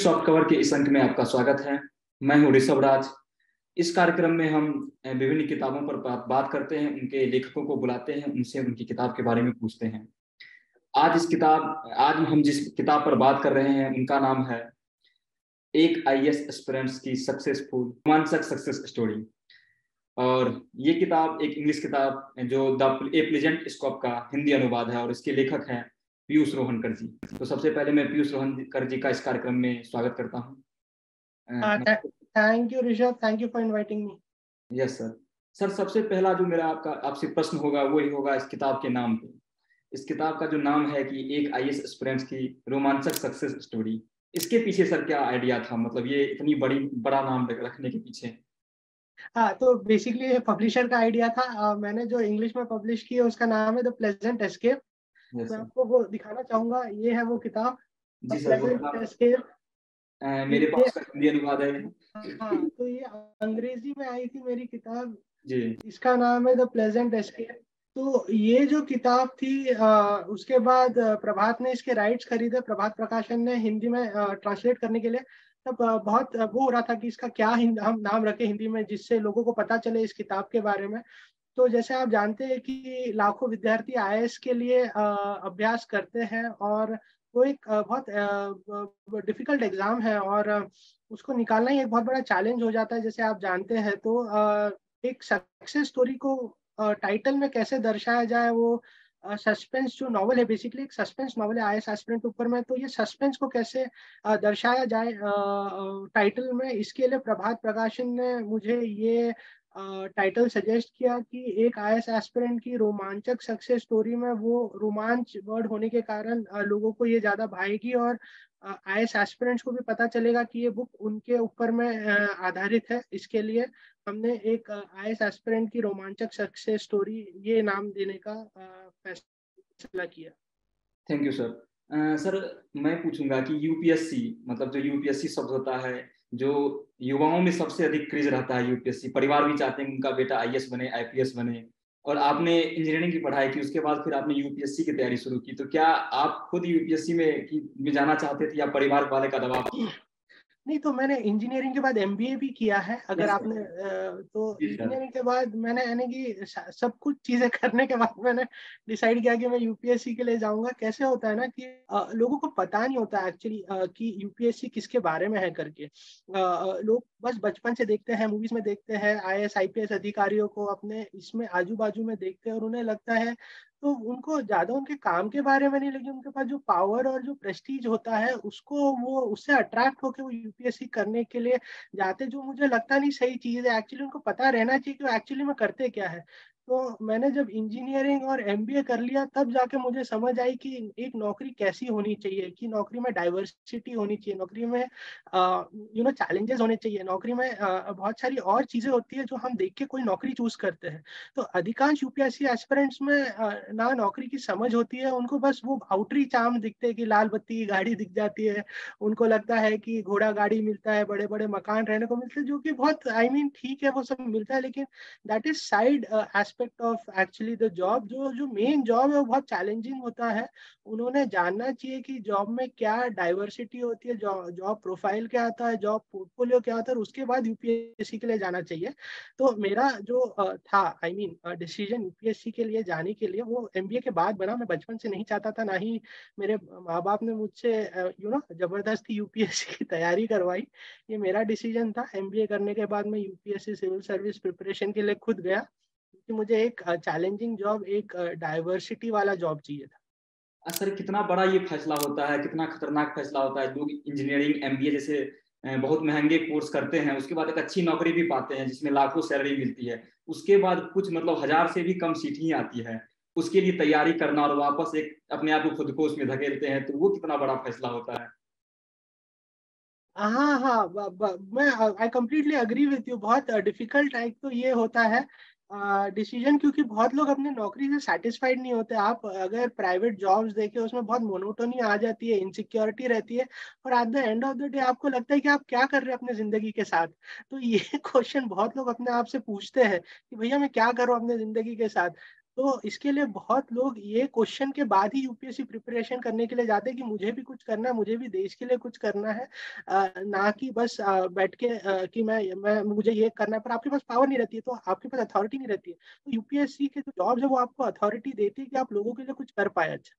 Soft cover के इस अंक में आपका स्वागत है। मैं हूं ऋषभ राज। इस कार्यक्रम में हम विभिन्न किताबों पर बात करते हैं, उनके लेखकों को बुलाते हैं, उनसे उनकी किताब के बारे में पूछते हैं। आज हम जिस किताब पर बात कर रहे हैं उनका नाम है एक आईएएस एस्पिरेंट्स की सक्सेसफुल रोमांचक सक्सेस स्टोरी। और ये किताब एक इंग्लिश किताब जो द ए प्लेजेंट स्कोप का हिंदी अनुवाद है और इसके लेखक हैं पीयूष रोहनकर जी। तो सबसे पहले मैं पीयूष रोहनकर जी का इस कार्यक्रम में स्वागत करता हूँ। Thank you Rishabh, thank you for inviting me. Yes sir. Sir, सबसे पहला जो मेरा आपसे प्रश्न होगा वो ही होगा इस किताब के नाम पे। इस किताब का जो नाम है कि एक आईएएस एस्पिरेंट्स की रोमांचक सक्सेस स्टोरी, इसके पीछे सर क्या आइडिया था? मतलब ये इतनी बड़ा नाम रखने के पीछे। हाँ, तो बेसिकली पब्लिशर का आइडिया था। मैंने जो इंग्लिश में पब्लिश किया उसका नाम है द प्लेजेंट एस्केप। मैं आपको वो दिखाना चाहूंगा, ये है वो किताब जी द सर। Pleasant escape. मेरे पास हिंदी अनुवाद है। हाँ, तो ये अंग्रेजी में आई थी मेरी किताब जी। इसका नाम है द प्लेजेंट एस्केप। तो ये जो किताब थी उसके बाद प्रभात ने इसके राइट्स खरीदे, प्रभात प्रकाशन ने हिंदी में ट्रांसलेट करने के लिए। तब बहुत वो हो रहा था कि इसका क्या हम नाम रखें हिंदी में जिससे लोगों को पता चले इस किताब के बारे में। तो जैसे आप जानते हैं कि लाखों विद्यार्थी आईएएस के लिए अभ्यास करते हैं और वो एक बहुत डिफिकल्ट एग्जाम है और उसको निकालना ही एक बहुत बड़ा चैलेंज हो जाता है जैसे आप जानते हैं। तो एक सक्सेस स्टोरी को टाइटल में कैसे दर्शाया जाए, वो सस्पेंस जो नॉवल है, बेसिकली एक सस्पेंस नॉवल है आईएएस एस्पिरेंट के ऊपर में, तो ये सस्पेंस को कैसे दर्शाया जाए टाइटल में, इसके लिए प्रभात प्रकाशन ने मुझे ये टाइटल सजेस्ट किया कि एक आईएएस एस्पिरेंट की रोमांचक सक्सेस स्टोरी में वो रोमांच वर्ड होने के कारण लोगों को ये ज्यादा भाएगी और आईएएस एस्पिरेंट्स को भी पता चलेगा कि ये बुक उनके ऊपर में आधारित है। इसके लिए हमने एक आईएएस एस्पिरेंट की रोमांचक सक्सेस स्टोरी ये नाम देने का फैसला किया। Thank you sir. सर, मैं पूछूंगा कि यूपीएससी, मतलब जो यूपीएससी शब्द होता है, जो युवाओं में सबसे अधिक क्रेज रहता है यूपीएससी, परिवार भी चाहते हैं उनका बेटा आईएएस बने, आईपीएस बने। और आपने इंजीनियरिंग की पढ़ाई की, उसके बाद फिर आपने यूपीएससी की तैयारी शुरू की। तो क्या आप खुद यूपीएससी में जाना चाहते थे या परिवार वाले का दबाव? नहीं, तो मैंने इंजीनियरिंग के बाद एमबीए भी किया है। अगर आपने तो इंजीनियरिंग के बाद मैंने यानी कि सब कुछ चीजें करने के बाद मैंने डिसाइड किया कि मैं यूपीएससी के लिए जाऊंगा। कैसे होता है ना कि लोगों को पता नहीं होता एक्चुअली कि यूपीएससी किसके बारे में है करके। लोग बस बचपन से देखते हैं, मूवीज में देखते हैं आईएएस आईपीएस अधिकारियों को अपने इसमें आजू बाजू में देखते हैं और उन्हें लगता है, तो उनको ज्यादा उनके काम के बारे में नहीं, लेकिन उनके पास जो पावर और जो प्रेस्टीज होता है उसको वो उससे अट्रैक्ट होकर वो यूपीएससी करने के लिए जाते, जो मुझे लगता नहीं सही चीज है। एक्चुअली उनको पता रहना चाहिए कि एक्चुअली में करते क्या है। तो मैंने जब इंजीनियरिंग और एमबीए कर लिया तब जाके मुझे समझ आई कि एक नौकरी कैसी होनी चाहिए, कि नौकरी में डाइवर्सिटी होनी चाहिए, नौकरी में चैलेंजेस होने चाहिए, नौकरी में बहुत सारी और चीजें होती है जो हम देख के कोई नौकरी चूज करते हैं। तो अधिकांश यूपीएससी एस्पिरेंट्स में ना नौकरी की समझ होती है, उनको बस वो आउटरी चार्म दिखते हैं कि लाल बत्ती की गाड़ी दिख जाती है, उनको लगता है कि घोड़ा गाड़ी मिलता है, बड़े बड़े मकान रहने को मिलते हैं, जो कि बहुत ठीक है वो सब मिलता है, लेकिन that is side aspect of actually the job. जो जो मेन जॉब है वो बहुत चैलेंजिंग होता है। उन्होंने जानना चाहिए कि जॉब में क्या डाइवर्सिटी होती है, जॉब प्रोफाइल क्या आता है, जॉब पोर्टफोलियो क्या होता है, और उसके बाद यूपीएससी के लिए जाना चाहिए। तो मेरा जो था डिसीजन यूपीएससी के लिए जाने के लिए वो एमबीए के बाद बना। मैं बचपन से नहीं चाहता था, ना ही मेरे माँ बाप ने मुझसे जबरदस्ती यूपीएससी की तैयारी करवाई। ये मेरा डिसीजन था। एमबीए करने के बाद मैं यूपीएससी सिविल सर्विस प्रिपरेशन के लिए खुद गया, क्योंकि मुझे एक चैलेंजिंग जॉब, एक डाइवर्सिटी वाला जॉब चाहिए था। सर, कितना बड़ा ये फैसला होता है, कितना खतरनाक फैसला होता है। लोग इंजीनियरिंग एमबीए जैसे बहुत महंगे कोर्स करते हैं, उसके बाद एक अच्छी नौकरी भी पाते हैं जिसमें लाखों सैलरी मिलती है, उसके बाद कुछ मतलब 1000 से भी कम सीट ही आती है, उसके लिए तैयारी करना और वापस एक अपने आप को खुद को उसमें धकेलते हैं, तो वो कितना बड़ा फैसला होता है। हाँ हाँ, मैं I completely agree with you. बहुत डिफिकल्ट एक तो ये होता है डिसीजन, क्योंकि बहुत लोग अपने नौकरी से सेटिस्फाइड नहीं होते। आप अगर प्राइवेट जॉब्स देखें उसमें बहुत मोनोटोनी आ जाती है, इनसिक्योरिटी रहती है, और at the end of the day आपको लगता है कि आप क्या कर रहे हैं अपने जिंदगी के साथ। तो ये क्वेश्चन बहुत लोग अपने आप से पूछते हैं कि भैया मैं क्या करूँ अपने जिंदगी के साथ। तो इसके लिए बहुत लोग ये क्वेश्चन के बाद ही यूपीएससी प्रिपरेशन करने के लिए जाते हैं कि मुझे भी कुछ करना है, मुझे भी देश के लिए कुछ करना है, ना कि बस बैठ के कि मैं मुझे ये करना है, पर आपके पास पावर नहीं रहती है, तो आपके पास अथॉरिटी नहीं रहती है। तो यूपीएससी के जो जॉब्स है वो आपको अथॉरिटी देती है कि आप लोगों के लिए कुछ कर पाए। अच्छा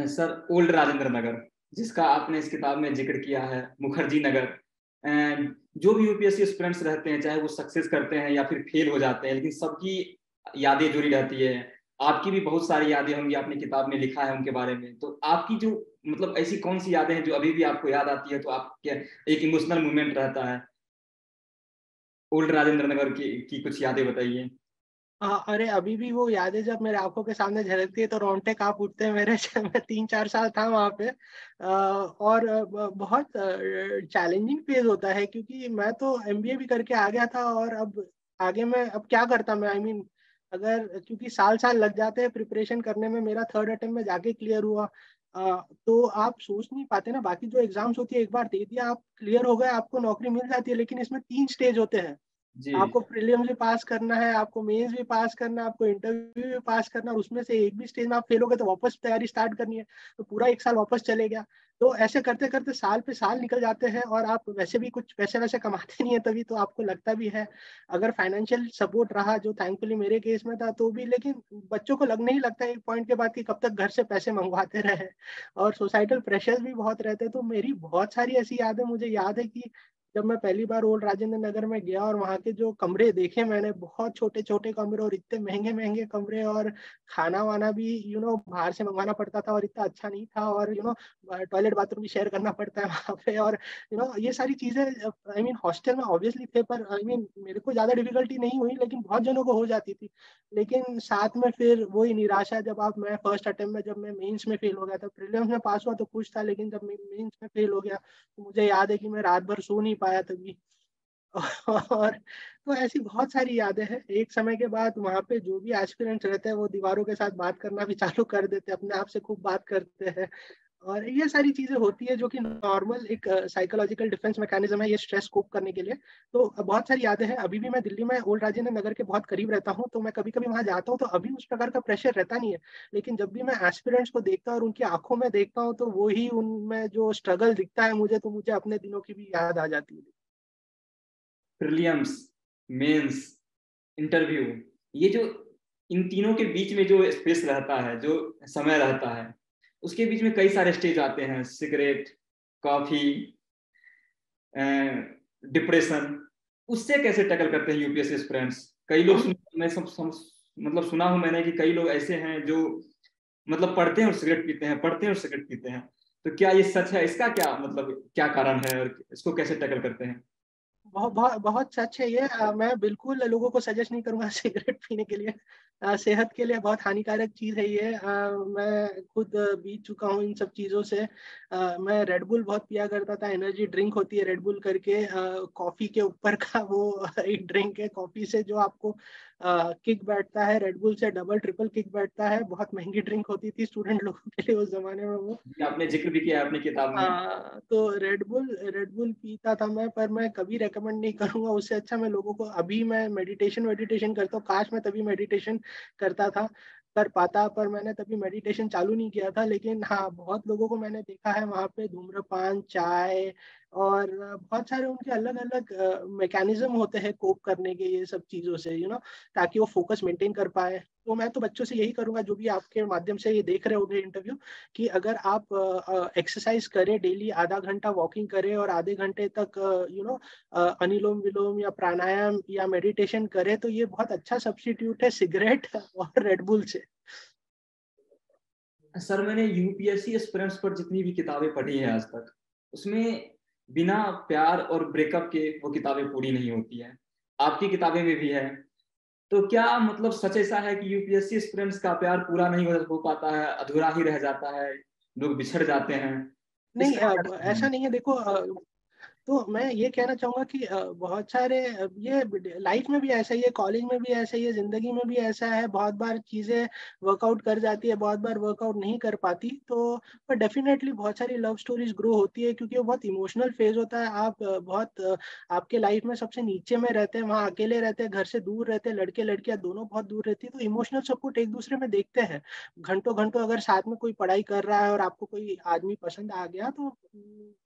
सर, ओल्ड राजेंद्र नगर, जिसका आपने इस किताब में जिक्र किया है, मुखर्जी नगर, जो भी यूपीएससी स्टूडेंट्स रहते हैं, चाहे वो सक्सेस करते हैं या फिर फेल हो जाते हैं, लेकिन सबकी यादें जुड़ी रहती है। आपकी भी बहुत सारी यादें होंगी, आपने किताब में लिखा है उनके बारे में। तो आपकी जो मतलब ऐसी कौन सी यादें हैं जो अभी भी आपको याद आती है, तो आपके एक इमोशनल मूवमेंट रहता है? ओल्ड राजेंद्र नगर की कुछ यादें बताइए। अरे अभी भी वो यादें जब मेरे आंखों के सामने झलकती है तो रोंगटे कांप उठते हैं मेरे। मैं 3-4 साल था वहां पे, और बहुत चैलेंजिंग फेज होता है, क्योंकि मैं तो एमबीए भी करके आ गया था, और अब आगे मैं अब क्या करता मैं, आई मीन अगर, क्योंकि साल साल लग जाते हैं प्रिपरेशन करने में, मेरा थर्ड अटेम्प्ट में जाके क्लियर हुआ। तो आप सोच नहीं पाते ना, बाकी जो एग्जाम्स होती है एक बार दे दिया, आप क्लियर हो गए, आपको नौकरी मिल जाती है, लेकिन इसमें 3 स्टेज होते हैं। जी। आपको प्रीलिम्स भी पास करना है, आपको मेंस भी पास करना है, आपको इंटरव्यू भी पास करना है, और उसमें से एक भी स्टेज में आप फेल हो गए तो वापस तैयारी स्टार्ट करनी है, तो पूरा 1 साल वापस चले गया। तो ऐसे करते करते साल पे साल निकल जाते हैं, और आप वैसे भी कुछ पैसे वैसे कमाते नहीं है तभी, तो आपको लगता भी है, अगर फाइनेंशियल सपोर्ट रहा, जो थैंकफुली मेरे केस में था तो भी, लेकिन बच्चों को लगने ही लगता है एक पॉइंट के बाद कि कब तक घर से पैसे मंगवाते रहे, और सोसाइटल प्रेशर्स भी बहुत रहते हैं। तो मेरी बहुत सारी ऐसी यादें, मुझे याद है कि जब मैं पहली बार ओल्ड राजेंद्र नगर में गया और वहाँ के जो कमरे देखे मैंने, बहुत छोटे छोटे कमरे और इतने महंगे महंगे कमरे, और खाना वाना भी बाहर से मंगवाना पड़ता था, और इतना अच्छा नहीं था, और टॉयलेट बाथरूम भी शेयर करना पड़ता है वहाँ पे, और ये सारी चीजें, आई मीन हॉस्टल में ऑब्वियसली थे, पर आई मीन मेरे को ज्यादा डिफिकल्टी नहीं हुई, लेकिन बहुत जनों को हो जाती थी। लेकिन साथ में फिर वही निराशा, जब आप, मैं फर्स्ट अटेम्प्ट में जब मैं मेंस में फेल हो गया था, प्रीलिम्स में पास हुआ तो खुश था, लेकिन जब मैं मेंस में फेल हो गया तो मुझे याद है कि मैं रात भर सो नहीं पाया तभी। और तो ऐसी बहुत सारी यादें हैं। एक समय के बाद वहाँ पे जो भी एस्पिरेंट्स रहते हैं वो दीवारों के साथ बात करना भी चालू कर देते हैं, अपने आप से खूब बात करते हैं, और ये सारी चीजें होती है जो कि नॉर्मल एक साइकोलॉजिकल डिफेंस मैकेनिज्म है, ये स्ट्रेस कोप करने के लिए। तो बहुत सारी यादें हैं। अभी भी मैं दिल्ली में ओल्ड राजेंद्र नगर के बहुत करीब रहता हूँ, तो मैं कभी कभी वहां जाता हूँ, तो अभी उस प्रकार का प्रेशर रहता नहीं है, लेकिन जब भी मैं एस्पिरेंट्स को देखता हूँ और उनकी आंखों में देखता हूँ, तो वही उनमें जो स्ट्रगल दिखता है मुझे, तो मुझे अपने दिनों की भी याद आ जाती है। प्रीलिम्स, मेंस, इंटरव्यू, ये जो इन तीनों के बीच में जो स्पेस रहता है, जो समय रहता है, उसके बीच में कई सारे स्टेज आते हैं, सिगरेट, कॉफी, डिप्रेशन। उससे कैसे टैकल करते हैं यूपीएससी स्टूडेंट्स? कई लोग मैं मतलब सुना हूं मैंने कि कई लोग ऐसे हैं जो मतलब पढ़ते हैं और सिगरेट पीते हैं, पढ़ते हैं और सिगरेट पीते हैं। तो क्या ये सच है? इसका क्या मतलब क्या कारण है और इसको कैसे टैकल करते हैं? बहुत बहुत बहुत सच है ये। मैं बिल्कुल लोगों को सजेस्ट नहीं करूंगा सिगरेट पीने के लिए। सेहत के लिए बहुत हानिकारक चीज है ये। मैं खुद बीत चुका हूँ इन सब चीजों से। मैं रेडबुल बहुत पिया करता था, एनर्जी ड्रिंक होती है रेडबुल करके, कॉफी के ऊपर का वो एक ड्रिंक है। कॉफी से जो आपको किक बैठता है, रेडबुल से डबल ट्रिपल किक बैठता है। बहुत महंगी ड्रिंक होती थी स्टूडेंट लोगों के लिए उस जमाने में वो। आपने जिक्र भी किया है अपनी किताब में। हाँ, तो रेड बुल पीता था मैं, पर मैं कभी रेकमेंड नहीं करूंगा। उससे अच्छा मैं लोगों को, अभी मैं मेडिटेशन करता हूँ। काश मैं तभी मेडिटेशन करता था, कर पाता, पर मैंने तभी मेडिटेशन चालू नहीं किया था। लेकिन हाँ, बहुत लोगों को मैंने देखा है वहाँ पे धूम्रपान, चाय, और बहुत सारे उनके अलग अलग मैकेनिज्म होते हैं कोप करने के, ये सब चीजों से ताकि वो फोकस मेंटेन कर पाए। तो मैं तो बच्चों से यही करूंगा, जो भी आपके माध्यम से ये देख रहे होंगे इंटरव्यू, कि अगर आप एक्सरसाइज करें डेली, आधा घंटा वॉकिंग करें और आधे घंटे तक अनुलोम विलोम या प्राणायाम या मेडिटेशन करें, तो ये बहुत अच्छा सब्स्टिट्यूट है सिगरेट और रेडबुल से। सर, मैंने यूपीएससी एस्पिरेंट्स पर जितनी भी किताबें पढ़ी हैं आज तक, उसमें बिना प्यार और ब्रेकअप के वो किताबें पूरी नहीं होती हैं। आपकी किताबें में भी है। तो क्या मतलब सच ऐसा है कि यूपीएससी एस्पिरेंट्स का प्यार पूरा नहीं हो पाता है, अधूरा ही रह जाता है, लोग बिछड़ जाते हैं? नहीं, इसका क्या कारण ऐसा है? नहीं है। देखो, तो मैं ये कहना चाहूंगा कि बहुत सारे ये लाइफ में भी ऐसा ही है, कॉलेज में भी ऐसा ही है, जिंदगी में भी ऐसा है। बहुत बार चीजें वर्कआउट कर जाती है, बहुत बार वर्कआउट नहीं कर पाती। तो पर डेफिनेटली बहुत सारी लव स्टोरीज ग्रो होती है, क्योंकि वो बहुत इमोशनल फेज होता है। आप आपके लाइफ में सबसे नीचे में रहते हैं, वहाँ अकेले रहते हैं, घर से दूर रहते हैं, लड़के लड़कियां दोनों बहुत दूर रहती है, तो इमोशनल सपोर्ट एक दूसरे में देखते हैं। घंटों घंटों अगर साथ में कोई पढ़ाई कर रहा है और आपको कोई आदमी पसंद आ गया, तो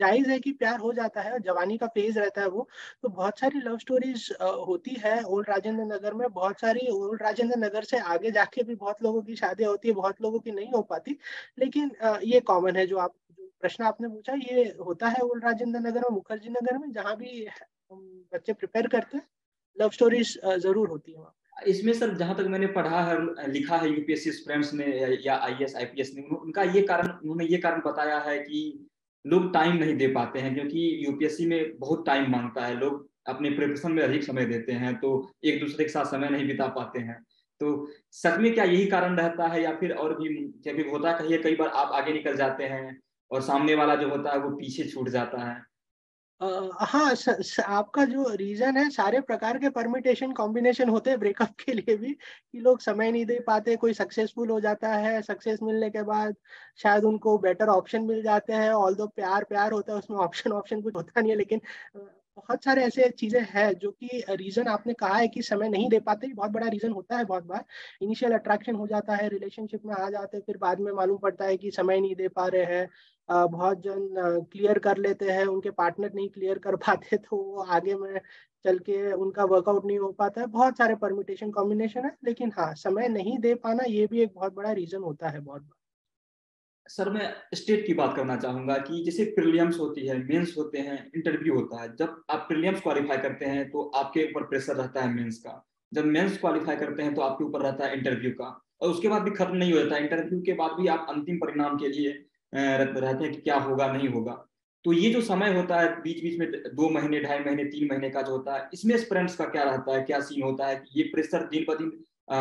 जायज है कि प्यार हो जाता है, जवानी का फेज रहता है वो। तो बहुत सारी लव स्टोरीज होती है ओल्ड राजेंद्र नगर में। बहुत सारी ओल्ड राजेंद्र नगर से आगे जाके भी बहुत लोगों की शादियां होती है, बहुत लोगों की नहीं हो पाती। लेकिन ये कॉमन है, जो प्रश्न आपने पूछा, ये होता है ओल्ड राजेंद्र नगर में, मुखर्जी नगर में, जहाँ भी बच्चे प्रिपेयर करते हैं, लव स्टोरीज जरूर होती है वहाँ। इसमें सर जहां तक मैंने पढ़ा है, लिखा है यूपीएससी स्टूडेंट्स ने या आईएएस आईपीएस ने, उनका ये कारण, उन्होंने ये कारण बताया है कि लोग टाइम नहीं दे पाते हैं, क्योंकि यूपीएससी में बहुत टाइम मांगता है। लोग अपने प्रिपरेशन में अधिक समय देते हैं, तो एक दूसरे के साथ समय नहीं बिता पाते हैं। तो सच में क्या यही कारण रहता है, या फिर और भी क्या भी होता है? कहीं कई बार आप आगे निकल जाते हैं और सामने वाला जो होता है वो पीछे छूट जाता है। हाँ, आपका जो रीजन है, सारे प्रकार के परमिटेशन कॉम्बिनेशन होते हैं ब्रेकअप के लिए भी, कि लोग समय नहीं दे पाते। कोई सक्सेसफुल हो जाता है, सक्सेस मिलने के बाद शायद उनको बेटर ऑप्शन मिल जाते हैं, ऑल दो प्यार प्यार होता है, उसमें ऑप्शन ऑप्शन कुछ होता नहीं है। लेकिन बहुत सारे ऐसे चीजें हैं जो कि रीजन आपने कहा है कि समय नहीं दे पाते, बहुत बड़ा रीजन होता है। बहुत बार इनिशियल अट्रैक्शन हो जाता है, रिलेशनशिप में आ जाते हैं, फिर बाद में मालूम पड़ता है कि समय नहीं दे पा रहे हैं। बहुत जन क्लियर कर लेते हैं, उनके पार्टनर नहीं क्लियर कर पाते, तो वो आगे में चल के उनका वर्कआउट नहीं हो पाता है। बहुत सारे परम्यूटेशन कॉम्बिनेशन है, लेकिन हाँ, समय नहीं दे पाना ये भी एक बहुत बड़ा रीजन होता है बहुत बार। सर मैं स्टेट की बात करना चाहूंगा कि जैसे प्रीलिम्स होती है, मेंस होते हैं, इंटरव्यू होता है। जब आप प्रीलिम्स क्वालिफाई करते हैं तो आपके ऊपर प्रेशर रहता है मेंस का। जब मेंस क्वालिफाई करते हैं तो आपके ऊपर रहता है इंटरव्यू का। और उसके बाद भी खत्म नहीं होता है, इंटरव्यू के बाद भी आप अंतिम परिणाम के लिए रहते हैं कि क्या होगा नहीं होगा। तो ये जो समय होता है बीच बीच में, 2 महीने, 2.5 महीने, 3 महीने का जो होता है, इसमें स्टूडेंट्स का क्या रहता है, क्या सीन होता है कि ये प्रेशर दिन ब दिन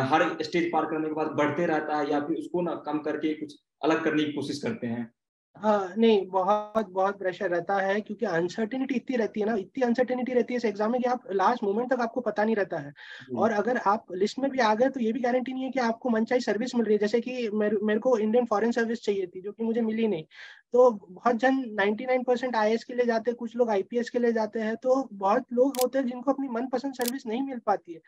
हर स्टेज पार करने के बाद बढ़ते रहता है, या फिर उसको ना कम करके कुछ अलग करने की कोशिश करते हैं? हाँ नहीं, बहुत बहुत प्रेशर रहता है, क्योंकि अनसर्टेनिटी इतनी रहती है ना, इतनी अनसर्टेनिटी रहती है इस एग्जाम में कि आप लास्ट मोमेंट तक आपको पता नहीं रहता है। जी। और अगर आप लिस्ट में भी आ गए तो ये भी गारंटी नहीं है कि आपको मनचाही सर्विस मिल रही है। जैसे कि मेरे को इंडियन फॉरेन सर्विस चाहिए थी, जो कि मुझे मिली नहीं। तो बहुत जन 99% आईएएस के लिए जाते हैं, कुछ लोग आईपीएस के लिए जाते हैं। तो बहुत लोग होते हैं जिनको अपनी मनपसंद सर्विस नहीं मिल पाती है।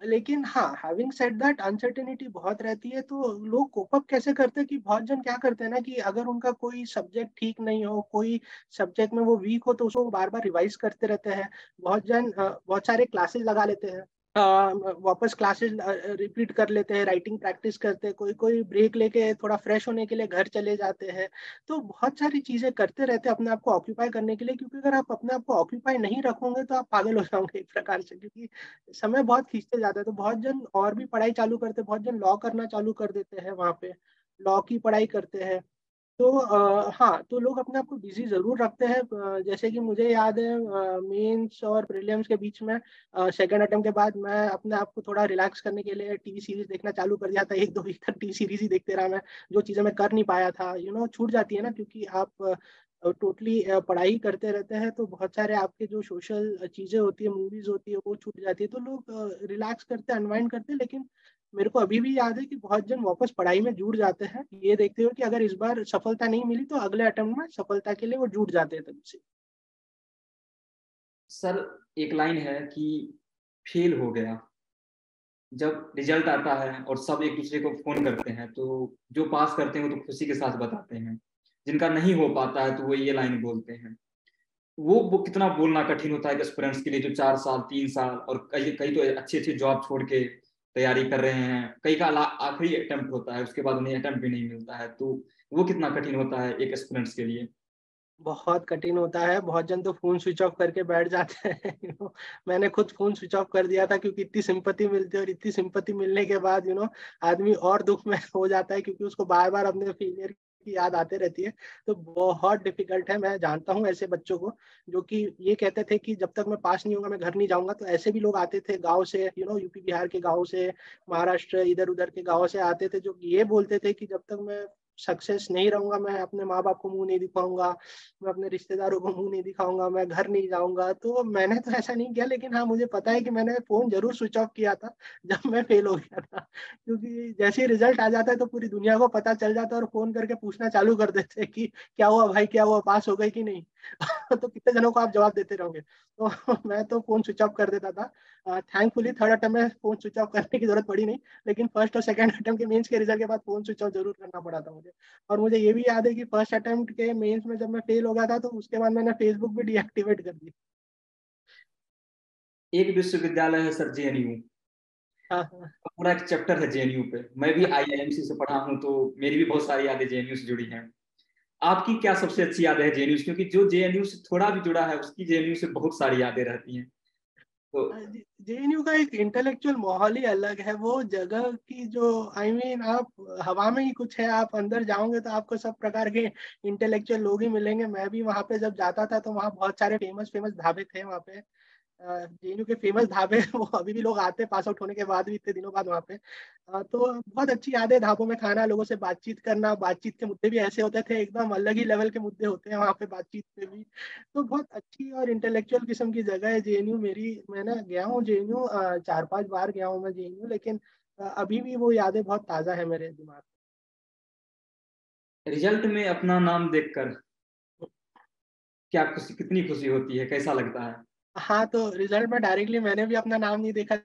लेकिन हाँ, हैविंग सेड दैट, अनसर्टेनिटी बहुत रहती है। तो लोग कोप अप कैसे करते हैं कि बहुत जन क्या करते हैं ना, कि अगर उनका कोई सब्जेक्ट ठीक नहीं हो, कोई सब्जेक्ट में वो वीक हो, तो उसको बार बार रिवाइज करते रहते हैं। बहुत जन बहुत सारे क्लासेस लगा लेते हैं, वापस क्लासेस रिपीट कर लेते हैं, राइटिंग प्रैक्टिस करते हैं, कोई कोई ब्रेक लेके थोड़ा फ्रेश होने के लिए घर चले जाते हैं। तो बहुत सारी चीजें करते रहते हैं अपने आप को ऑक्यूपाई करने के लिए, क्योंकि अगर आप अपने आप को ऑक्यूपाई नहीं रखोगे तो आप पागल हो जाओगे एक प्रकार से, क्योंकि समय बहुत खींचते जाता है। तो बहुत जन और भी पढ़ाई चालू करते हैं, बहुत जन लॉ करना चालू कर देते हैं, वहाँ पे लॉ की पढ़ाई करते हैं। तो हाँ, तो लोग अपने आप को बिजी जरूर रखते हैं। जैसे कि मुझे याद है, मेंस और प्रीलिम्स के बीच में सेकंड अटेम्प्ट के बाद मैं अपने आप को थोड़ा रिलैक्स करने के लिए टीवी सीरीज देखना चालू कर दिया था। 1-2 वीक तक टीवी सीरीज ही देखते रहा मैं। जो चीजें मैं कर नहीं पाया था, छूट जाती है ना, क्योंकि आप टोटली पढ़ाई करते रहते हैं। तो बहुत सारे आपके जो सोशल चीजें होती है, मूवीज होती है, वो छूट जाती है। तो लोग रिलैक्स करते हैं, अनवाइंड करते हैं। लेकिन मेरे को अभी भी याद है कि बहुत जन वापस पढ़ाई में जुड़ जाते हैं, ये देखते हुए कि अगर इस बार सफलता नहीं मिली तो अगले अटेम्प्ट में सफलता के लिए वो जुट जाते हैं तब से। सर एक लाइन है कि फेल हो गया। जब रिजल्ट आता है और सब एक दूसरे को फोन करते हैं, तो जो पास करते हैं वो तो खुशी के साथ बताते हैं, जिनका नहीं हो पाता है तो वो ये लाइन बोलते हैं। वो कितना बोलना कठिन होता है स्टूडेंट्स के लिए, जो 4 साल 3 साल और कई कई तो अच्छी अच्छी जॉब छोड़ के तैयारी कर रहे हैं। कई का आखिरी अटेम्प्ट होता है, उसके बाद उन्हें अटेम्प्ट भी नहीं मिलता है। तो वो कितना कठिन होता है एक स्टूडेंट्स के लिए। बहुत कठिन होता है। बहुत जन तो फोन स्विच ऑफ करके बैठ जाते हैं। मैंने खुद फोन स्विच ऑफ कर दिया था, क्योंकि इतनी सिंपैथी मिलती है, और इतनी सिंपैथी मिलने के बाद आदमी और दुख में हो जाता है, क्योंकि उसको बार बार अपने फेलियर की याद आते रहती है। तो बहुत डिफिकल्ट है। मैं जानता हूँ ऐसे बच्चों को जो कि ये कहते थे कि जब तक मैं पास नहीं होऊंगा मैं घर नहीं जाऊंगा। तो ऐसे भी लोग आते थे गाँव से, यूपी बिहार के गाँव से, महाराष्ट्र इधर उधर के गाँव से आते थे, जो ये बोलते थे कि जब तक मैं सक्सेस नहीं रहूंगा, मैं अपने माँ बाप को मुंह नहीं दिखाऊंगा, मैं अपने रिश्तेदारों को मुंह नहीं दिखाऊंगा, मैं घर नहीं जाऊंगा। तो मैंने तो ऐसा नहीं किया, लेकिन हाँ मुझे पता है कि मैंने फोन जरूर स्विच ऑफ किया था जब मैं फेल हो गया था, क्योंकि जैसे ही रिजल्ट आ जाता है तो पूरी दुनिया को पता चल जाता है और फोन करके पूछना चालू कर देते हैं कि क्या हुआ भाई, क्या हुआ, पास हो गए कि नहीं। तो कितने जनों को आप जवाब देते रहोगे। तो मैं तो फोन स्विच ऑफ कर देता था। थैंकफुली थर्ड अटेम्प्ट में फोन स्विच ऑफ करने की जरूरत पड़ी नहीं, लेकिन फर्स्ट और सेकंड अटेम्प्ट के मेंस के रिजल्ट के बाद फोन स्विच ऑफ जरूर करना पड़ा था मुझे। और मुझे ये भी याद है कि फर्स्ट अटेम्प्ट के मेंस में जब मैं फेल हो गया था तो उसके बाद मैंने फेसबुक भी डीएक्टिवेट कर दी। एक विश्वविद्यालय है सर, जेएनयू। हाँ हाँ। पूरा एक चैप्टर है जेएनयू पे। मैं भी आईआईएमसी से पढ़ा हूँ, तो मेरी भी बहुत सारी यादें जेएनयू से जुड़ी हैं। आपकी क्या सबसे अच्छी याद है जेएनयू से? क्योंकि जो जेएनयू से थोड़ा भी जुड़ा है उसकी जेएनयू से बहुत सारी यादें रहती हैं। तो जेएनयू का एक इंटेलेक्चुअल माहौल ही अलग है। वो जगह की जो आप हवा में ही कुछ है, आप अंदर जाओगे तो आपको सब प्रकार के इंटेलेक्चुअल लोग ही मिलेंगे। मैं भी वहाँ पे जब जाता था तो वहाँ बहुत सारे फेमस फेमस ढाबे थे वहाँ पे। जेएनयू के फेमस ढाबे वो अभी भी लोग आते पास आउट होने के बाद भी, इतने दिनों बाद वहाँ पे। तो बहुत अच्छी याद है ढाबों में खाना, लोगों से बातचीत करना। बातचीत के मुद्दे भी ऐसे होते थे, एकदम अलग ही लेवल के मुद्दे होते हैं वहाँ पे बातचीत में भी। तो बहुत अच्छी और इंटेलेक्चुअल किस्म की जगह है जेएनयू मेरी। मैंने गया हूँ जेएनयू 4-5 बार गया हूँ मैं जेएनयू, लेकिन अभी भी वो यादें बहुत ताज़ा है मेरे दिमाग रिजल्ट में अपना नाम देखकर में। क्या खुशी, कितनी खुशी होती है, कैसा लगता है? हाँ, तो रिजल्ट में डायरेक्टली मैंने भी अपना नाम नहीं देखा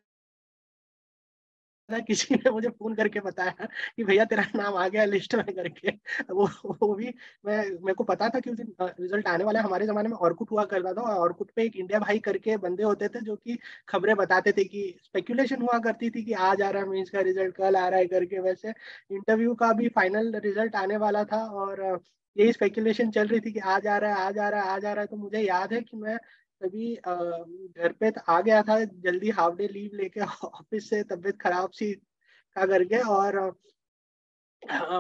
था, किसी ने मुझे फोन करके बताया कि भैया तेरा नाम आ गया लिस्ट में करके। वो भी मेरे को पता था कि उस दिन रिजल्ट आने वाला है। हमारे जमाने में ऑर्कुट हुआ करता था, और ऑर्कुट पे एक इंडिया भाई करके बंदे होते थे जो कि खबरें बताते थे, कि स्पेकुलेशन हुआ करती थी कि आज आ रहा है मेंस का रिजल्ट, कल आ रहा है करके। वैसे इंटरव्यू का भी फाइनल रिजल्ट आने वाला था, और यही स्पेकुलेशन चल रही थी कि आज आ रहा है, आज आ रहा है, आज आ रहा है। तो मुझे याद है कि मैं तभी घर पे आ गया था जल्दी, हाफ डे लीव लेके ऑफिस से, तबीयत खराब सी का करके। और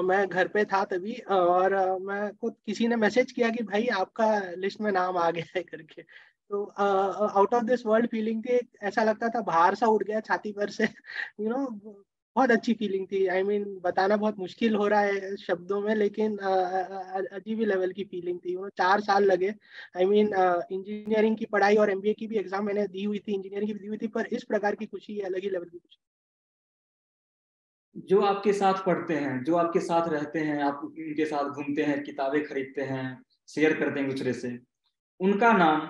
मैं घर पे था तभी, और मैं को किसी ने मैसेज किया कि भाई आपका लिस्ट में नाम आ गया है करके। तो out of this world feeling थी। ऐसा लगता था भार सा उठ गया छाती पर से। बहुत अच्छी फीलिंग थी। बताना बहुत मुश्किल हो रहा है शब्दों में, लेकिन अजीब ही लेवल की फीलिंग थी। 4 साल लगे। इंजीनियरिंग की पढ़ाई और एमबीए की भी एग्जाम मैंने दी हुई थी, इंजीनियरिंग की भी दी हुई थी, पर इस प्रकार की खुशी अलग ही लेवल की खुशी। जो आपके साथ पढ़ते हैं, जो आपके साथ रहते हैं, आप उनके साथ घूमते हैं, किताबें खरीदते हैं, शेयर करते हैं दूसरे से, उनका नाम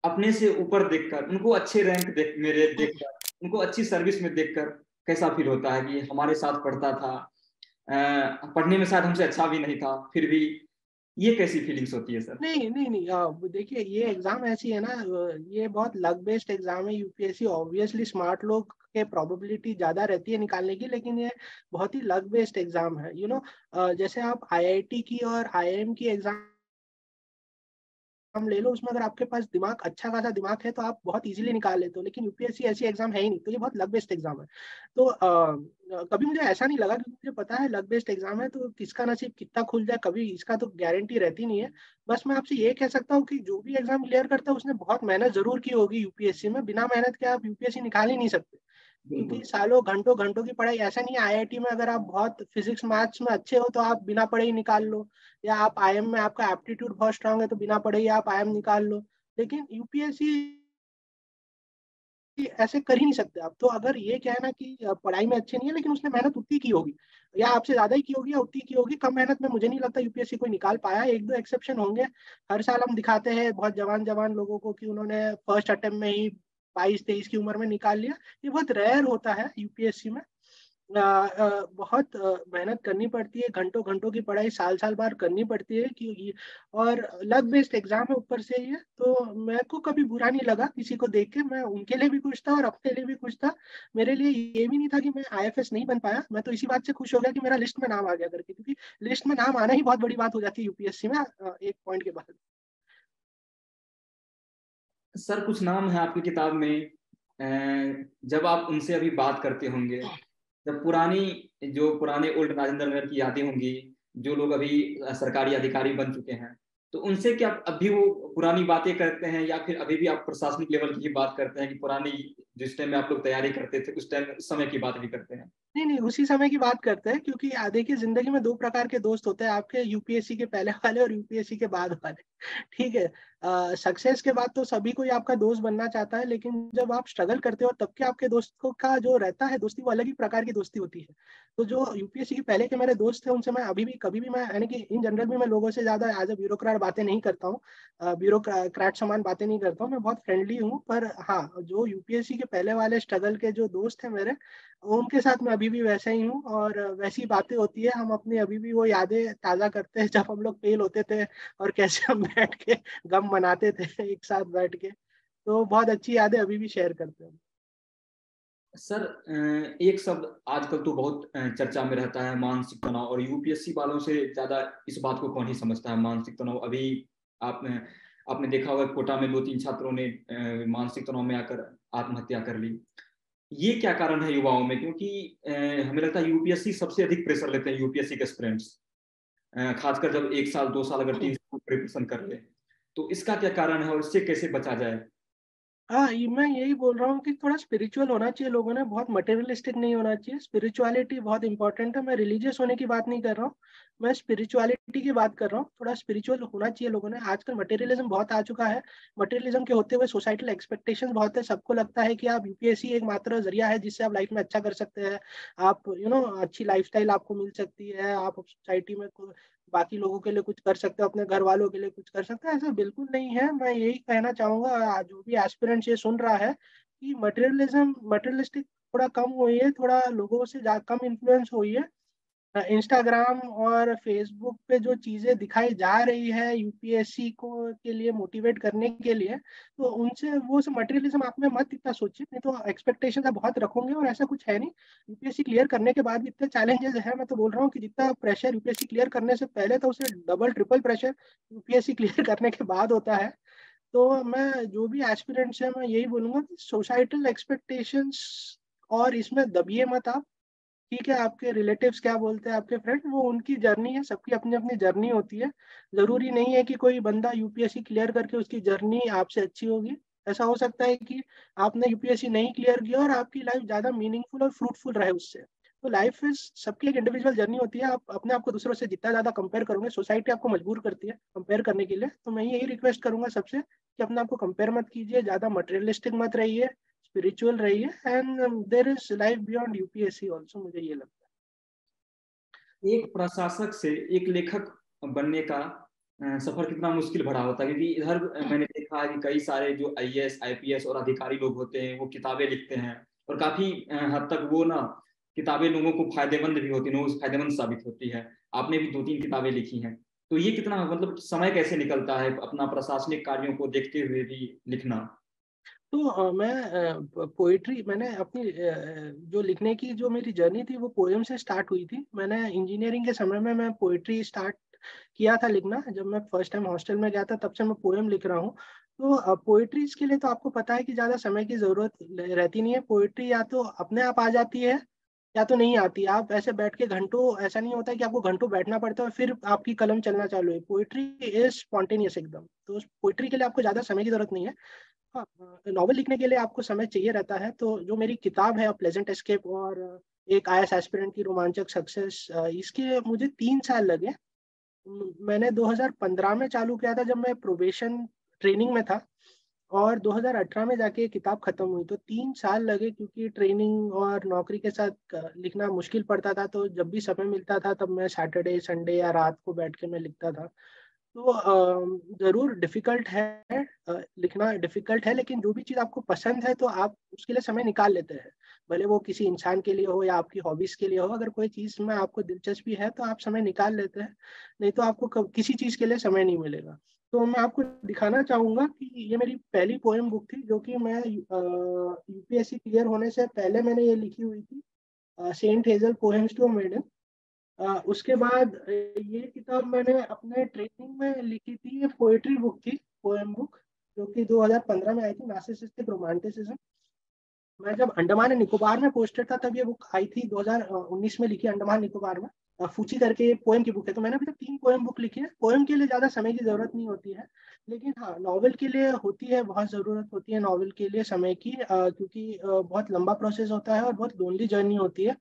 अपने से ऊपर देखकर, उनको अच्छे रैंक मेरे देखकर, उनको अच्छी सर्विस में देखकर कैसा फील होता है कि हमारे साथ पढ़ता था, पढ़ने में शायद हमसे अच्छा भी नहीं था, फिर भी? ये कैसी फीलिंग्स होती है सर? नहीं नहीं नहीं, देखिए ये एग्जाम ऐसी है ना, ये बहुत लक बेस्ड एग्जाम है यूपीएससी। ऑब्वियसली स्मार्ट लोग के प्रोबेबिलिटी ज्यादा रहती है निकालने की, लेकिन ये बहुत ही लक बेस्ड एग्जाम है। जैसे आप आईआईटी की और आईआईएम की एग्जाम हम ले लो, उसमें अगर आपके पास दिमाग, अच्छा खासा दिमाग है, तो आप बहुत इजीली निकाल लेते हो। लेकिन यूपीएससी ऐसी एग्जाम है ही नहीं, तो ये बहुत लक बेस्ड एग्जाम है। तो कभी मुझे ऐसा नहीं लगा, क्योंकि मुझे पता है लक बेस्ड एग्जाम है तो किसका नसीब कितना खुल जाए कभी इसका तो गारंटी रहती नहीं है। बस मैं आपसे ये कह सकता हूँ कि जो भी एग्जाम क्लियर करता है उसने बहुत मेहनत जरूर की होगी यूपीएससी में। बिना मेहनत के आप यूपीएससी निकाल ही नहीं सकते, क्योंकि बिल्कुल। सालों घंटों घंटों की पढ़ाई। ऐसा नहीं है आईआईटी में अगर आप बहुत फिजिक्स मैथ्स में अच्छे हो तो आप बिना पढ़े ही निकाल लो, या आप आईएम में आपका एप्टीट्यूड बहुत स्ट्रांग है तो बिना पढ़े ही आप आईएम निकाल लो। लेकिन यूपीएससी ऐसे कर ही नहीं सकते आप। तो अगर ये कहना कि पढ़ाई में अच्छे नहीं है, लेकिन उसने मेहनत उतनी की होगी, या आपसे ज्यादा ही की होगी, या उतनी की होगी, कम मेहनत में मुझे नहीं लगता यूपीएससी कोई निकाल पाया। एक दो एक्सेप्शन होंगे। हर साल हम दिखाते हैं बहुत जवान जवान लोगों को कि उन्होंने फर्स्ट अटेम्प्ट में ही 22-23 की उम्र में निकाल लिया। ये बहुत रेयर होता है यूपीएससी में। बहुत मेहनत करनी पड़ती है, घंटों घंटों की पढ़ाई साल साल बार करनी पड़ती है, क्योंकि और लक बेस्ड एग्जाम है ऊपर से ही है। तो मेरे को कभी बुरा नहीं लगा किसी को देख के। मैं उनके लिए भी खुश था और अपने लिए भी खुश था। मेरे लिए ये भी नहीं था कि मैं आईएफएस नहीं बन पाया। मैं तो इसी बात से खुश हो गया कि मेरा लिस्ट में नाम आ गया करके, क्योंकि लिस्ट में नाम आना ही बहुत बड़ी बात हो जाती है यूपीएससी में एक पॉइंट के बाद। सर कुछ नाम है आपकी किताब में, जब आप उनसे अभी बात करते होंगे, जब पुराने ओल्ड राजेंद्र नगर की यादें होंगी, जो लोग अभी सरकारी अधिकारी बन चुके हैं, तो उनसे क्या अभी वो पुरानी बातें करते हैं, या फिर अभी भी आप प्रशासनिक लेवल की बात करते हैं कि पुरानी जिस टाइम में आप लोग तैयारी करते थे उस टाइम, उस समय की बात भी करते हैं? नहीं नहीं, उसी समय की बात करते हैं, क्योंकि देखिए जिंदगी में दो प्रकार के दोस्त होते हैं, आपके यूपीएससी के पहले वाले और यूपीएससी के बाद वाले। ठीक है, सक्सेस के बाद तो सभी कोई आपका दोस्त बनना चाहता है, लेकिन जब आप स्ट्रगल करते हो तब के आपके दोस्तों का जो रहता है दोस्ती, वो अलग ही प्रकार की दोस्ती होती है। तो जो यूपीएससी के पहले के मेरे दोस्त थे, उनसे मैं अभी भी कभी भी, मैं यानी कि इन जनरल भी मैं लोगों से ज्यादा एज अ ब्यूरोक्रेट बातें नहीं करता हूँ, ब्यूरोक्रेट समान बातें नहीं करता हूँ, मैं बहुत फ्रेंडली हूँ। पर हाँ, जो यूपीएससी के पहले वाले स्ट्रगल के जो दोस्त हैं मेरे, उनके साथ मैं अभी भी वैसा ही हूँ, और वैसी बातें होती है। हम अपनी अभी भी वो यादें ताज़ा करते हैं जब हम लोग फेल होते थे, और कैसे हम बैठ के गम मनाते थे एक साथ बैठ के। तो बहुत अच्छी यादें अभी भी शेयर करते हैं। सर, एक शब्द आजकल तो बहुत चर्चा में रहता है, मानसिक तनाव। और यूपीएससी वालों से ज्यादा इस बात को कौन ही समझता है, मानसिक तनाव। अभी आपने आपने देखा होगा, कोटा में 2-3 छात्रों ने मानसिक तनाव में आकर आत्महत्या कर ली। ये क्या कारण है युवाओं में? क्योंकि हमें लगता है यूपीएससी सबसे अधिक प्रेशर लेते हैं, यूपीएससी के स्टूडेंट्स, खासकर जब 1 साल 2 साल अगर 3 साल प्रिपरेशन कर ले। तो इसका क्या कारण है और इससे कैसे बचा जाए? हाँ, ये मैं यही बोल रहा हूँ कि थोड़ा स्पिरिचुअल होना चाहिए लोगों ने, बहुत मटेरियलिस्टिक नहीं होना चाहिए। स्पिरिचुअलिटी बहुत इंपॉर्टेंट है। मैं रिलीजियस होने की बात नहीं कर रहा हूँ, मैं स्पिरिचुअलिटी की बात कर रहा हूँ। थोड़ा स्पिरिचुअल होना चाहिए लोगों ने। आजकल मटेरियलिज्म बहुत आ चुका है। मटेरियलिज्म के होते हुए सोसाइटल एक्सपेक्टेशंस बहुत है। सबको लगता है कि आप यूपीएससी एक मात्र जरिया है जिससे आप लाइफ में अच्छा कर सकते हैं। आप अच्छी लाइफस्टाइल आपको मिल सकती है, आप सोसाइटी में बाकी लोगों के लिए कुछ कर सकते हो, अपने घर वालों के लिए कुछ कर सकते हो। ऐसा बिल्कुल नहीं है। मैं यही कहना चाहूंगा जो भी एस्पिरेंट ये सुन रहा है, कि मटेरियलिस्टिक थोड़ा कम हुई है, थोड़ा लोगों से कम इन्फ्लुएंस हुई है। इंस्टाग्राम और फेसबुक पे जो चीजें दिखाई जा रही है यूपीएससी को के लिए मोटिवेट करने के लिए, तो उनसे वो सब मटेरियलिज्म आप में मत इतना सोचिए, नहीं तो एक्सपेक्टेशन आप बहुत रखोगे और ऐसा कुछ है नहीं। यूपीएससी क्लियर करने के बाद भी इतने चैलेंजेस है। मैं तो बोल रहा हूँ कि जितना प्रेशर यूपीएससी क्लियर करने से पहले था, उसे double triple pressure UPSC clear करने के बाद होता है। तो मैं जो भी एस्पिरेंट्स है, मैं यही बोलूंगा कि सोसाइटल एक्सपेक्टेशंस और इसमें दबिए मत आप। ठीक है, आपके रिलेटिव्स क्या बोलते हैं, आपके फ्रेंड, वो उनकी जर्नी है, सबकी अपनी अपनी जर्नी होती है। जरूरी नहीं है कि कोई बंदा यूपीएससी क्लियर करके उसकी जर्नी आपसे अच्छी होगी। ऐसा हो सकता है कि आपने यूपीएससी नहीं क्लियर किया और आपकी लाइफ ज्यादा मीनिंगफुल और फ्रूटफुल रहे उससे। तो लाइफ इज सबकी एक इंडिविजुअल जर्नी होती है। आप अपने आप को दूसरों से जितना ज्यादा कंपेयर करोगे, सोसाइटी आपको मजबूर करती है कंपेयर करने के लिए। तो मैं यही रिक्वेस्ट करूंगा सबसे कि अपने आप को कंपेयर मत कीजिए, ज्यादा मटेरियलिस्टिक मत रहिए, स्पिरिचुअल रहिए। And there is life beyond UPSC also, मुझे ये लगता एक प्रशासक से एक लेखक बनने का सफर कितना मुश्किल भरा होता है। क्योंकि इधर है। मैंने देखा है कि कई सारे जो आईएएस आईपीएस और अधिकारी लोग होते हैं, वो किताबें लिखते हैं, और काफी हद तक वो ना किताबें लोगों को फायदेमंद भी होती हैं, फायदेमंद साबित होती है। आपने भी 2-3 किताबें लिखी हैं। तो ये कितना, मतलब समय कैसे निकलता है अपना प्रशासनिक कार्यों को देखते हुए भी लिखना? तो मैं पोइट्री, मैंने अपनी जो लिखने की जो मेरी जर्नी थी वो पोएम से स्टार्ट हुई थी। मैंने इंजीनियरिंग के समय में मैं पोइट्री स्टार्ट किया था लिखना। जब मैं फर्स्ट टाइम हॉस्टल में गया था, तब से मैं पोएम लिख रहा हूँ। तो पोइट्रीज के लिए तो आपको पता है कि ज़्यादा समय की ज़रूरत रहती नहीं है। पोइट्री या तो अपने आप आ जाती है या तो नहीं आती। आप ऐसे बैठ के घंटों, ऐसा नहीं होता है कि आपको घंटों बैठना पड़ता है फिर आपकी कलम चलना चालू है। पोइट्री इज स्पॉन्टेनियस एकदम। तो उस पोइट्री के लिए आपको ज़्यादा समय की जरूरत नहीं है। हाँ, नॉवल लिखने के लिए आपको समय चाहिए रहता है। तो जो मेरी किताब है प्लेजेंट एस्केप, और एक आईएएस एस्पिरेंट की रोमांचक सक्सेस, इसके मुझे 3 साल लगे। मैंने 2015 में चालू किया था जब मैं प्रोबेशन ट्रेनिंग में था, और 2018 में जाके ये किताब खत्म हुई। तो 3 साल लगे, क्योंकि ट्रेनिंग और नौकरी के साथ लिखना मुश्किल पड़ता था। तो जब भी समय मिलता था तब मैं सैटरडे संडे या रात को बैठ के मैं लिखता था। तो जरूर डिफिकल्ट है, लिखना डिफिकल्ट है, लेकिन जो भी चीज़ आपको पसंद है तो आप उसके लिए समय निकाल लेते हैं। भले वो किसी इंसान के लिए हो या आपकी हॉबीज के लिए हो, अगर कोई चीज़ में आपको दिलचस्पी है तो आप समय निकाल लेते हैं। नहीं तो आपको किसी चीज़ के लिए समय नहीं मिलेगा। तो मैं आपको दिखाना चाहूंगा कि ये मेरी पहली पोएम बुक थी, जो कि मैं यूपीएससी क्लियर होने से पहले मैंने ये लिखी हुई थी, Saint Hazel poems to a maiden. उसके बाद ये किताब मैंने अपने ट्रेनिंग में लिखी थी। ये पोएट्री बुक थी, पोएम बुक, जो कि 2015 में आई थी, नार्सिसिस्टिक रोमांटिसिज्म। मैं जब अंडमान एंड निकोबार में पोस्टेड था तब ये बुक आई थी, 2019 में लिखी अंडमान निकोबार में। फूची करके ये पोएम की बुक है। तो मैंने अभी तक 3 पोएम बुक लिखी है। पोएम के लिए ज़्यादा समय की ज़रूरत नहीं होती है, लेकिन हाँ, नॉवल के लिए होती है, बहुत ज़रूरत होती है नॉवल के लिए समय की, क्योंकि बहुत लंबा प्रोसेस होता है और बहुत लोनली जर्नी होती है।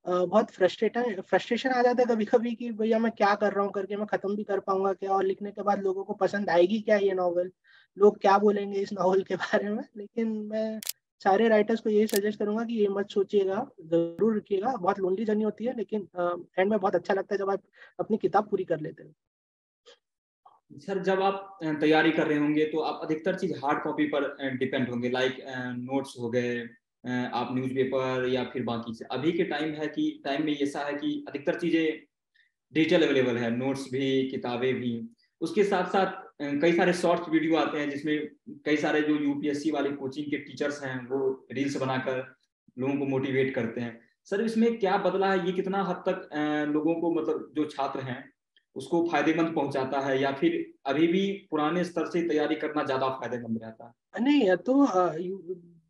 बहुत फ्रस्ट्रेशन आ जाता है कभी कभी कि भैया मैं क्या कर रहा हूँ करके, मैं खत्म भी कर पाऊंगा क्या, और लिखने के बाद लोगों को पसंद आएगी क्या ये नॉवल, लोग क्या बोलेंगे इस नॉवल के बारे में। लेकिन मैं सारे राइटर्स को यही सजेस्ट करूंगा कि ये मत सोचिएगा, जरूर लिखिएगा। बहुत लोनली जर्नी होती है, लेकिन एंड में बहुत अच्छा लगता है जब आप अपनी किताब पूरी कर लेते हैं। सर जब आप तैयारी कर रहे होंगे तो आप अधिकतर चीज हार्ड कॉपी पर डिपेंड होंगे, लाइक नोट्स हो गए, आप न्यूज़पेपर या फिर बाकी से। अभी के टाइम में ऐसा है कि अधिकतर चीजें डिजिटल अवेलेबल है, नोट्स भी, किताबें भी। उसके साथ साथ कई सारे शॉर्ट्स वीडियो आते हैं जिसमें कई सारे जो यूपीएससी वाली कोचिंग के टीचर्स हैं वो रील्स बनाकर लोगों को मोटिवेट करते हैं। सर इसमें क्या बदला है, ये कितना हद तक लोगों को, मतलब जो छात्र हैं उसको फायदेमंद पहुंचाता है, या फिर अभी भी पुराने स्तर से तैयारी करना ज्यादा फायदेमंद रहता है? नहीं, ये तो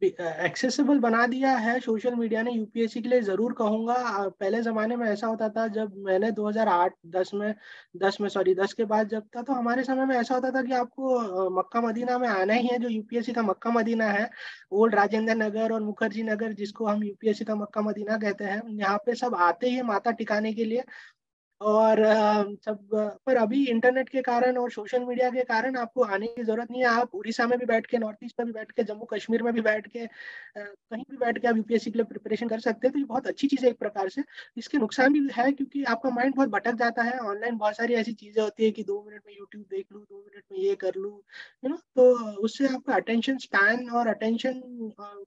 एक्सेसिबल बना दिया है सोशल मीडिया ने यूपीएससी के लिए, जरूर कहूंगा। पहले जमाने में ऐसा होता था, जब मैंने 10 के बाद जब था, तो हमारे समय में ऐसा होता था कि आपको मक्का मदीना में आना ही है, जो यूपीएससी का मक्का मदीना है, ओल्ड राजेंद्र नगर और मुखर्जी नगर, जिसको हम यूपीएससी का मक्का मदीना कहते हैं। यहाँ पे सब आते ही माथा टिकाने के लिए। और सब पर अभी इंटरनेट के कारण और सोशल मीडिया के कारण आपको आने की जरूरत नहीं है। आप उड़ीसा में भी बैठ के, नॉर्थ ईस्ट में भी बैठ के, जम्मू कश्मीर में भी बैठ के, कहीं भी बैठ के आप यूपीएससी के लिए प्रिपरेशन कर सकते हैं। तो ये बहुत अच्छी चीज़ है एक प्रकार से। इसके नुकसान भी है, क्योंकि आपका माइंड बहुत भटक जाता है। ऑनलाइन बहुत सारी ऐसी चीजें होती है कि 2 मिनट में यूट्यूब देख लूँ, 2 मिनट में ये कर लूँ, तो उससे आपका अटेंशन स्पैन और अटेंशन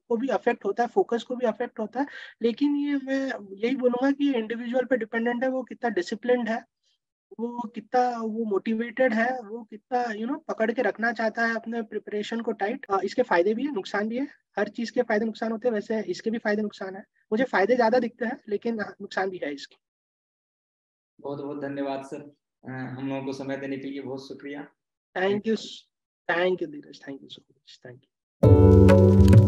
को भी अफेक्ट होता है, फोकस को भी अफेक्ट होता है। लेकिन ये मैं यही बोलूंगा कि इंडिविजुअल पे डिपेंडेंट है, वो कितना डिसिप्लिन्ड है, वो कितना वो मोटिवेटेड है, वो कितना पकड़ के रखना चाहता है अपने प्रिपरेशन को टाइट। इसके फायदे भी है, नुकसान भी है। हर चीज के फायदे नुकसान होते हैं, वैसे इसके भी फायदे नुकसान है। मुझे फायदे ज्यादा दिखते हैं, लेकिन नुकसान भी है इसके। बहुत बहुत धन्यवाद सर, हम लोगों को समय देने के लिए बहुत शुक्रिया। Thank you, Dheeraj, thank you so much, thank you.